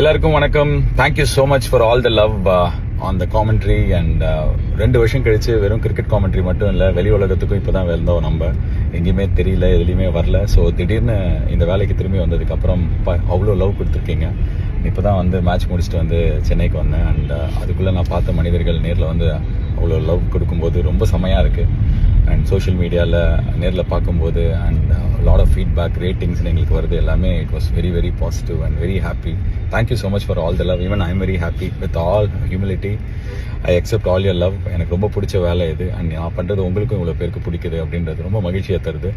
எல்லாருக்கும் வணக்கம். Thank you so much for all the love on the commentary. And 2 வருஷம் கழிச்சு வெறும் கிரிக்கெட் காமெண்ட்ரி மட்டும் இல்லை, வெளி உலகத்துக்கும் இப்போ தான் வந்தோம். நம்ம எங்கேயுமே தெரியல, எதுலேயுமே வரல. ஸோ திடீர்னு இந்த வேலைக்கு திரும்பி வந்ததுக்கப்புறம் அவ்வளோ லவ் கொடுத்துருக்கீங்க. இப்போ தான் வந்து மேட்ச் முடிச்சுட்டு வந்து சென்னைக்கு வந்தேன். அண்ட் அதுக்குள்ளே நான் பார்த்த மனிதர்கள் நேரில் வந்து அவ்வளோ லவ் கொடுக்கும்போது ரொம்ப செமையாக இருக்குது. அண்ட் சோஷியல் மீடியாவில் நேரில் பார்க்கும்போது and lot of feedback ratings எங்களுக்கு வருது. எல்லாமே it was very very positive and very happy. Thank you so much for all the love. Even I am very happy with all humility. I accept all your love. எனக்கு ரொம்ப பிடிச்ச வேலை இது. And நான் பண்ணுறது உங்களுக்கும் இவ்வளோ பேருக்கு பிடிக்குது அப்படின்றது ரொம்ப மகிழ்ச்சியை தருது.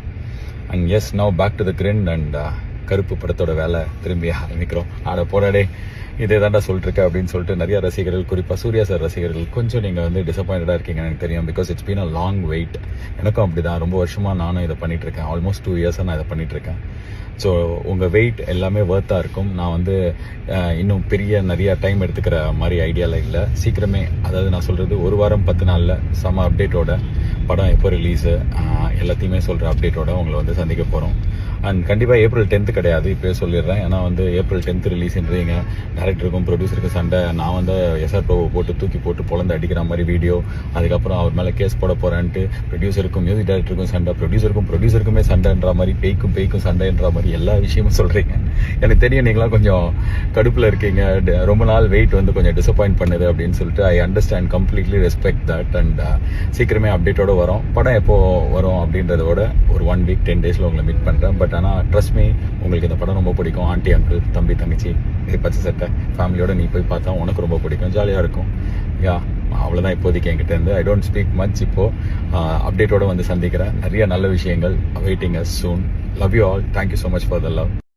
And yes, now back to the grind. And கருப்பு படத்தோட வேலை திரும்பி ஆரம்பிக்கிறோம். போராடே இதே தாண்டா சொல்லிட்டுருக்கேன் அப்படின்னு சொல்லிட்டு நிறைய ரசிகர்கள், குறிப்பாக சூர்யா சார் ரசிகர்கள் கொஞ்சம் நீங்கள் வந்து டிசப்பாயிண்டடாக இருக்கீங்க எனக்கு தெரியும். Because it's been a long wait. எனக்கும் அப்படி தான். ரொம்ப வருஷமாக நானும் இதை பண்ணிகிட்ருக்கேன். ஆல்மோஸ்ட் 2 இயர்ஸாக நான் இதை பண்ணிகிட்ருக்கேன். ஸோ உங்கள் வெயிட் எல்லாமே ஒர்த்தாக இருக்கும். நான் வந்து இன்னும் நிறைய டைம் எடுத்துக்கிற மாதிரி ஐடியாவில் இல்லை. சீக்கிரமே, அதாவது நான் சொல்கிறது 1 வாரம் 10 நாளில் செம அப்டேட்டோட, படம் எப்போ ரிலீஸு எல்லாத்தையுமே சொல்கிற அப்டேட்டோட உங்களை வந்து சந்திக்க போகிறோம். அண்ட் கண்டிப்பாக April 10th கிடையாது, இப்போயே சொல்லிடுறேன். ஏன்னா வந்து April 10th ரிலீஸ்ன்றீங்க. டேரக்டருக்கும் ப்ரொடியூசருக்கும் சண்டை. நான் வந்து எஸ்ஆர் ப்ரோவை போட்டு தூக்கி போட்டு பொழந்து அடிக்கிற மாதிரி வீடியோ. அதுக்கப்புறம் அவர் மேலே கேஸ் போட போகிறேன்ட்டு ப்ரொடியூசருக்கும் மியூசிக் டைரக்டருக்கும் சண்டை, ப்ரொடியூசருக்குமே சண்டைன்ற மாதிரி, பேய்க்கும் சண்டைன்ற மாதிரி எல்லா விஷயமும் சொல்கிறீங்க. எனக்கு தெரியும் நீங்களாம் கொஞ்சம் கடுப்பில் இருக்கீங்க. ரொம்ப நாள் வெயிட் வந்து கொஞ்சம் டிசப்பாயிண்ட் பண்ணுது அப்படின்னு சொல்லிட்டு I understand, completely respect that. And சீக்கிரமே அப்டேட்டோட வரும். படம் எப்போ வரும் அப்படின்றதோட ஒரு 1 week 10 days உங்களை மீட் பண்ணுறேன். பட் ஆனால் ட்ரஸ்ட் மீ, உங்களுக்கு இந்த படம் ரொம்ப பிடிக்கும். ஆண்டி, அங்கிள், தம்பி, தங்கச்சி, பச்சை சட்டை ஃபேமிலியோட நீ போய் பார்த்தா உனக்கு ரொம்ப பிடிக்கும், ஜாலியாக இருக்கும். யா, அவ்வளோதான் இப்போதைக்கு என்கிட்ட இருந்து. I don't speak much. இப்போது அப்டேட்டோட வந்து சந்திக்கிறேன். நிறைய நல்ல விஷயங்கள் waiting as soon. Love you all. Thank you so much for the love.